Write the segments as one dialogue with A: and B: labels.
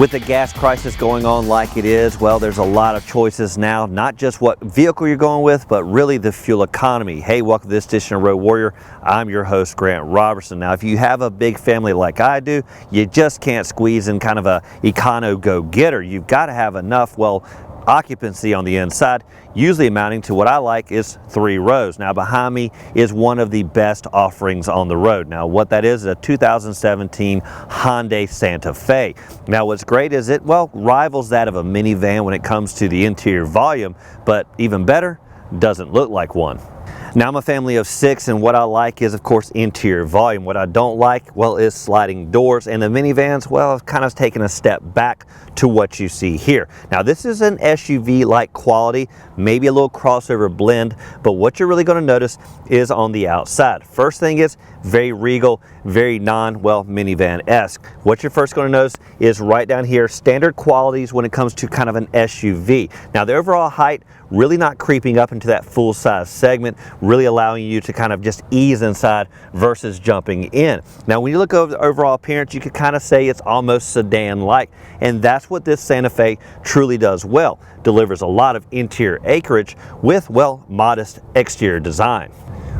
A: With the gas crisis going on like it is, well, there's a lot of choices now, not just what vehicle you're going with, but really the fuel economy. Hey, welcome to this edition of Road Warrior. I'm your host, Grant Roberson. Now, if you have a big family like I do, you just can't squeeze in kind of a econo go-getter. You've got to have enough, well, occupancy on the inside, usually amounting to what I like is 3 rows. Now behind me is one of the best offerings on the road. Now what that is a 2017 Hyundai Santa Fe. Now what's great is it, well, rivals that of a minivan when it comes to the interior volume, but even better, doesn't look like one. Now I'm a family of 6, and what I like is of course interior volume. What I don't like, well, is sliding doors, and the minivans, well, I've kind of taken a step back to what you see here. Now this is an SUV like quality, maybe a little crossover blend, but what you're really going to notice is on the outside. First thing is very regal, very minivan-esque. What you're first going to notice is right down here, standard qualities when it comes to kind of an SUV. Now the overall height really not creeping up into that full size segment, really allowing you to kind of just ease inside versus jumping in. Now when you look over the overall appearance, you could kind of say it's almost sedan-like, and that's what this Santa Fe truly does well. Delivers a lot of interior acreage with, well, modest exterior design.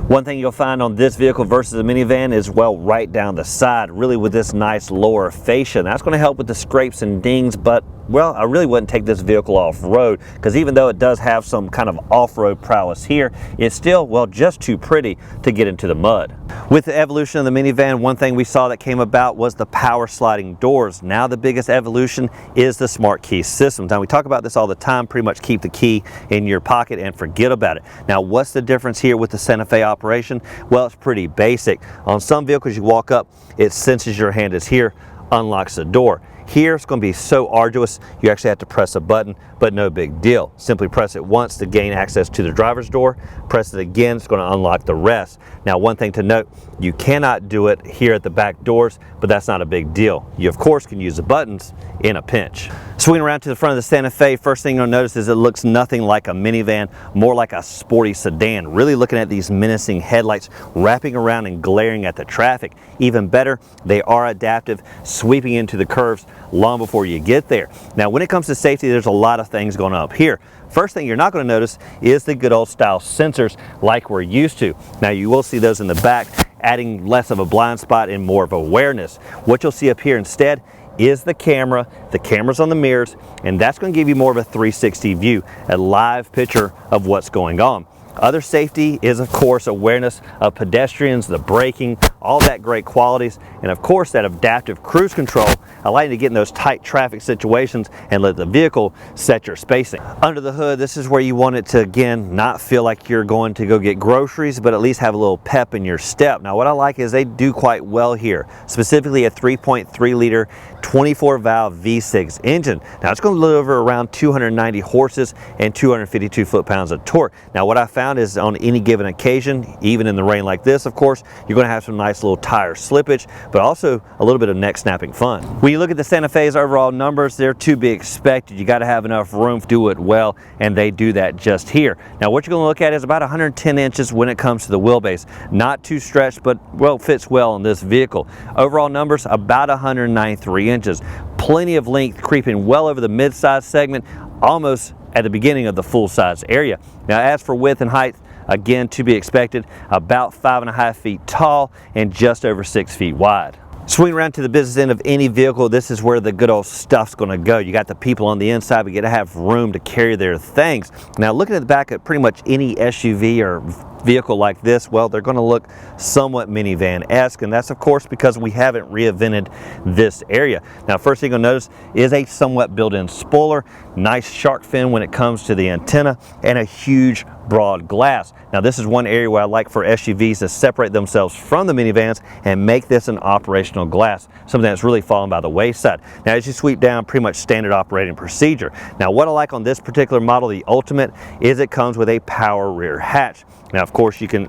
A: One thing you'll find on this vehicle versus a minivan is, well, right down the side, really with this nice lower fascia. That's going to help with the scrapes and dings, but, well, I really wouldn't take this vehicle off-road, because even though it does have some kind of off-road prowess here, it's still, well, just too pretty to get into the mud. With the evolution of the minivan, one thing we saw that came about was the power sliding doors. Now the biggest evolution is the smart key system. Now we talk about this all the time, pretty much keep the key in your pocket and forget about it. Now what's the difference here with the Santa Fe operation? Well, it's pretty basic. On some vehicles you walk up, it senses your hand is here, unlocks the door. Here it's going to be so arduous, you actually have to press a button, but no big deal. Simply press it once to gain access to the driver's door, press it again, it's going to unlock the rest. Now one thing to note, you cannot do it here at the back doors, but that's not a big deal. You of course can use the buttons in a pinch. Swinging around to the front of the Santa Fe, first thing you'll notice is it looks nothing like a minivan, more like a sporty sedan. Really looking at these menacing headlights wrapping around and glaring at the traffic. Even better, they are adaptive, sweeping into the curves long before you get there. Now when it comes to safety, there's a lot of things going up here. First thing you're not going to notice is the good old style sensors like we're used to. Now you will see those in the back, adding less of a blind spot and more of awareness. What you'll see up here instead is the cameras on the mirrors, and that's going to give you more of a 360 view, a live picture of what's going on. Other safety is of course awareness of pedestrians, the braking, all that great qualities, and of course that adaptive cruise control, allowing you to get in those tight traffic situations and let the vehicle set your spacing. Under the hood, this is where you want it to, again, not feel like you're going to go get groceries, but at least have a little pep in your step. Now what I like is they do quite well here, specifically a 3.3 liter 24 valve V6 engine. Now it's going to deliver around 290 horses and 252 foot-pounds of torque. Now what I found is on any given occasion, even in the rain like this, of course, you're going to have some nice little tire slippage, but also a little bit of neck snapping fun. When you look at the Santa Fe's overall numbers, they're to be expected. You got to have enough room to do it well, and they do that just here. Now what you're going to look at is about 110 inches when it comes to the wheelbase. Not too stretched, but well, fits well in this vehicle. Overall numbers about 193 inches. Plenty of length, creeping well over the mid-size segment, almost at the beginning of the full-size area. Now as for width and height, again to be expected, about 5.5 feet tall and just over 6 feet wide. Swing around to the business end of any vehicle, this is where the good old stuff's going to go. You got the people on the inside, but you got to have room to carry their things. Now looking at the back of pretty much any SUV or vehicle like this, well, they're going to look somewhat minivan-esque, and that's of course because we haven't reinvented this area. Now first thing you'll notice is a somewhat built-in spoiler, nice shark fin when it comes to the antenna, and a huge broad glass. Now this is one area where I like for SUVs to separate themselves from the minivans and make this an operational glass, something that's really fallen by the wayside. Now as you sweep down, pretty much standard operating procedure. Now what I like on this particular model, the Ultimate, is it comes with a power rear hatch. Now of course you can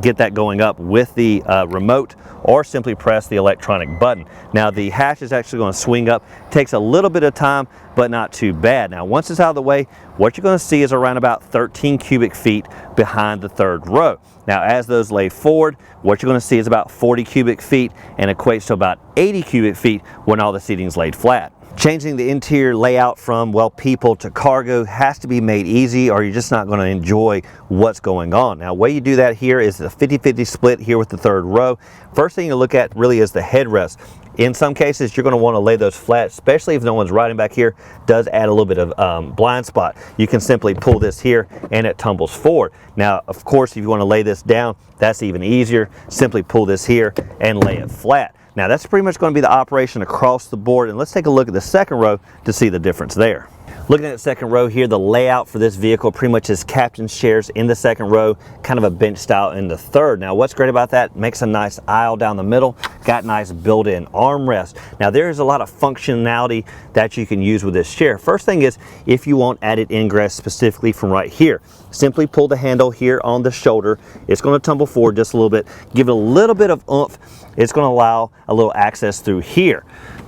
A: get that going up with the remote, or simply press the electronic button. Now the hatch is actually going to swing up, takes a little bit of time, but not too bad. Now once it's out of the way, what you're going to see is around about 13 cubic feet behind the third row. Now as those lay forward, what you're going to see is about 40 cubic feet and equates to about 80 cubic feet when all the seating is laid flat. Changing the interior layout from, well, people to cargo has to be made easy, or you're just not going to enjoy what's going on. Now, the way you do that here is the 50-50 split here with the third row. First thing you look at really is the headrest. In some cases, you're going to want to lay those flat, especially if no one's riding back here. Does add a little bit of blind spot. You can simply pull this here and it tumbles forward. Now, of course, if you want to lay this down, that's even easier. Simply pull this here and lay it flat. Now that's pretty much going to be the operation across the board, and let's take a look at the second row to see the difference there. Looking at the second row here, the layout for this vehicle pretty much is captain's chairs in the second row, kind of a bench style in the third. Now what's great about that, makes a nice aisle down the middle, got nice built-in armrest. Now there's a lot of functionality that you can use with this chair. First thing is, if you want added ingress specifically from right here, simply pull the handle here on the shoulder. It's going to tumble forward just a little bit, give it a little bit of oomph. It's going to allow a little access through here.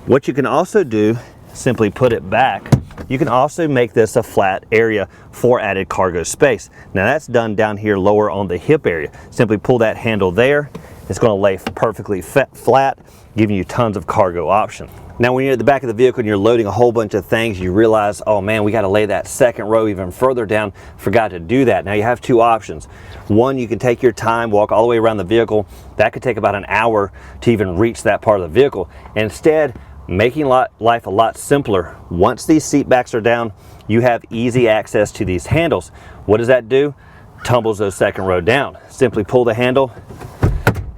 A: What you can also do, simply put it back. You can also make this a flat area for added cargo space. Now that's done down here lower on the hip area. Simply pull that handle there. It's going to lay perfectly flat, giving you tons of cargo option. Now when you're at the back of the vehicle and you're loading a whole bunch of things, you realize, oh man, we got to lay that second row even further down. Forgot to do that. Now you have two options. One, you can take your time, walk all the way around the vehicle. That could take about an hour to even reach that part of the vehicle. Instead, making life a lot simpler. Once these seat backs are down, you have easy access to these handles. What does that do? Tumbles those second row down. Simply pull the handle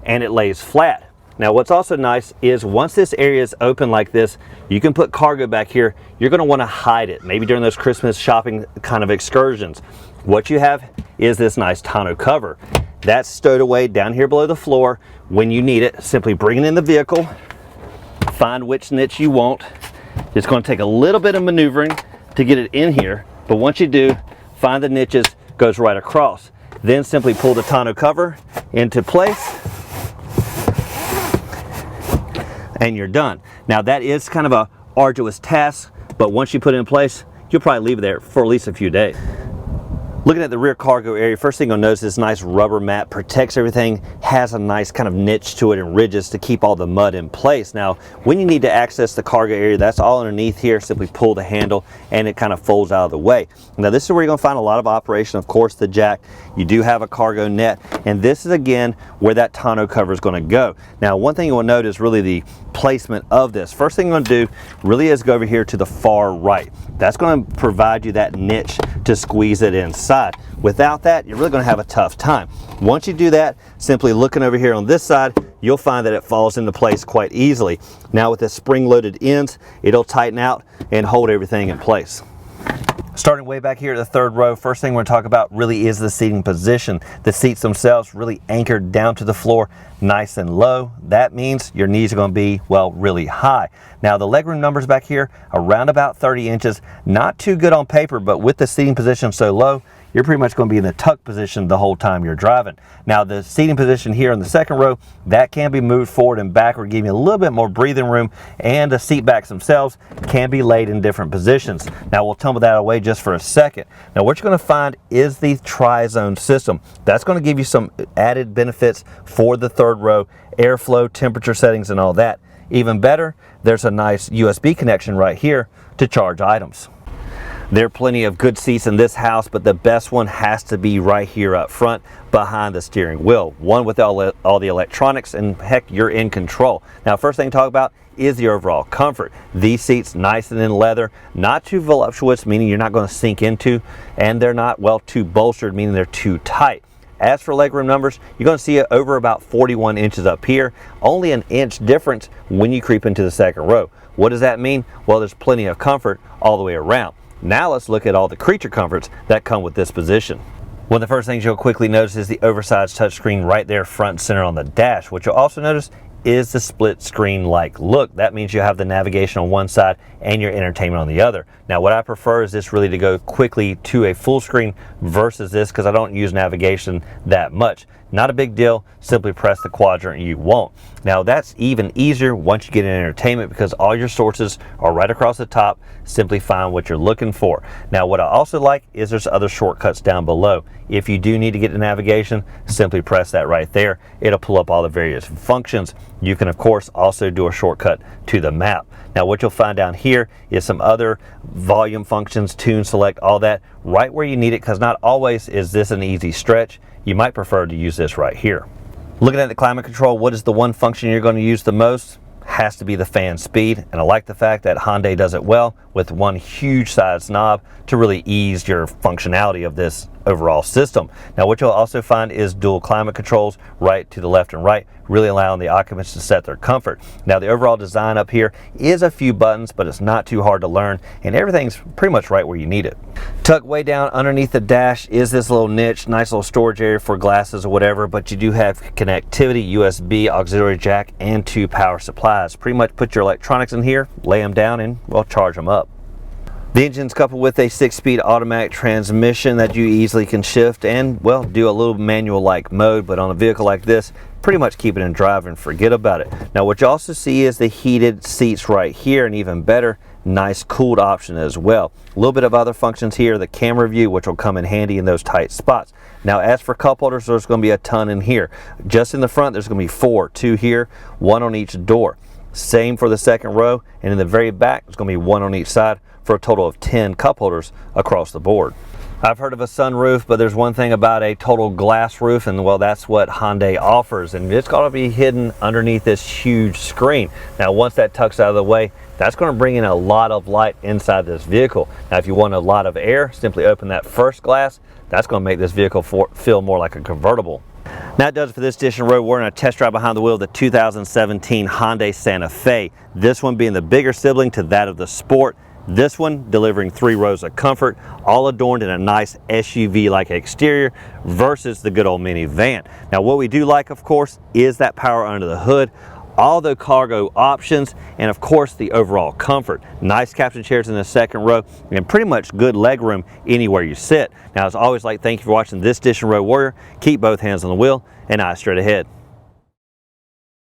A: and it lays flat. Now what's also nice is once this area is open like this, you can put cargo back here. You're going to want to hide it, maybe during those Christmas shopping kind of excursions. What you have is this nice tonneau cover. That's stowed away down here below the floor. When you need it, simply bring it in the vehicle, find which niche you want. It's going to take a little bit of maneuvering to get it in here, but once you do, find the niches, goes right across. Then simply pull the tonneau cover into place and you're done. Now that is kind of a arduous task, but once you put it in place, you'll probably leave it there for at least a few days. Looking at the rear cargo area, first thing you'll notice is this nice rubber mat, protects everything, has a nice kind of niche to it and ridges to keep all the mud in place. Now, when you need to access the cargo area, that's all underneath here. Simply pull the handle and it kind of folds out of the way. Now, this is where you're going to find a lot of operation. Of course, the jack, you do have a cargo net, and this is again where that tonneau cover is going to go. Now, one thing you will note is really the placement of this. First thing you're going to do really is go over here to the far right. That's going to provide you that niche to squeeze it inside. Without that, you're really going to have a tough time. Once you do that, simply looking over here on this side, you'll find that it falls into place quite easily. Now with the spring-loaded ends, it'll tighten out and hold everything in place. Starting way back here at the third row, first thing we're going to talk about really is the seating position. The seats themselves really anchored down to the floor, nice and low. That means your knees are going to be, well, really high. Now the legroom numbers back here, around about 30 inches. Not too good on paper, but with the seating position so low, you're pretty much going to be in the tuck position the whole time you're driving. Now the seating position here in the second row, that can be moved forward and backward, giving you a little bit more breathing room, and the seat backs themselves can be laid in different positions. Now we'll tumble that away just for a second. Now what you're going to find is the tri-zone system. That's going to give you some added benefits for the third row, airflow, temperature settings, and all that. Even better, there's a nice USB connection right here to charge items. There are plenty of good seats in this house, but the best one has to be right here up front behind the steering wheel. One with all the electronics, and heck, you're in control. Now, first thing to talk about is the overall comfort. These seats nice and in leather, not too voluptuous, meaning you're not going to sink into, and they're not, well, too bolstered, meaning they're too tight. As for legroom numbers, you're going to see it over about 41 inches up here, only an inch difference when you creep into the second row. What does that mean? Well, there's plenty of comfort all the way around. Now let's look at all the creature comforts that come with this position. One of the first things you'll quickly notice is the oversized touchscreen right there front and center on the dash. What you'll also notice is the split screen like look. That means you have the navigation on one side and your entertainment on the other. Now what I prefer is this really to go quickly to a full screen versus this, because I don't use navigation that much. Not a big deal, simply press the quadrant you want. Now that's even easier once you get in entertainment because all your sources are right across the top. Simply find what you're looking for. Now what I also like is there's other shortcuts down below. If you do need to get to navigation, simply press that right there. It'll pull up all the various functions. You can of course also do a shortcut to the map. Now what you'll find down here is some other volume functions, tune select, all that right where you need it, because not always is this an easy stretch. You might prefer to use this right here. Looking at the climate control, what is the one function you're going to use the most? Has to be the fan speed, and I like the fact that Hyundai does it well with one huge size knob to really ease your functionality of this overall system. Now what you'll also find is dual climate controls right to the left and right, really allowing the occupants to set their comfort. Now the overall design up here is a few buttons, but it's not too hard to learn, and everything's pretty much right where you need it. Tucked way down underneath the dash is this little niche, nice little storage area for glasses or whatever, but you do have connectivity, USB, auxiliary jack, and 2 power supplies. Pretty much put your electronics in here, lay them down, and well, charge them up. The engine's coupled with a 6-speed automatic transmission that you easily can shift and, well, do a little manual-like mode, but on a vehicle like this, pretty much keep it in drive and forget about it. Now what you also see is the heated seats right here, and even better, nice cooled option as well. A little bit of other functions here, the camera view, which will come in handy in those tight spots. Now as for cup holders, there's going to be a ton in here. Just in the front, there's going to be 4, 2 here, 1 on each door. Same for the second row, and in the very back, there's going to be 1 on each side, for a total of 10 cup holders across the board. I've heard of a sunroof, but there's one thing about a total glass roof, and well, that's what Hyundai offers, and it's got to be hidden underneath this huge screen. Now once that tucks out of the way, that's going to bring in a lot of light inside this vehicle. Now if you want a lot of air, simply open that first glass. That's going to make this vehicle feel more like a convertible. Now that does it for this edition of Road Warrior, and a test drive behind the wheel of the 2017 Hyundai Santa Fe. This one being the bigger sibling to that of the Sport. This one delivering 3 rows of comfort, all adorned in a nice SUV-like exterior versus the good old minivan. Now what we do like, of course, is that power under the hood, all the cargo options, and of course the overall comfort. Nice captain chairs in the second row, and pretty much good leg room anywhere you sit. Now as always, thank you for watching this edition of Road Warrior. Keep both hands on the wheel and eyes straight ahead.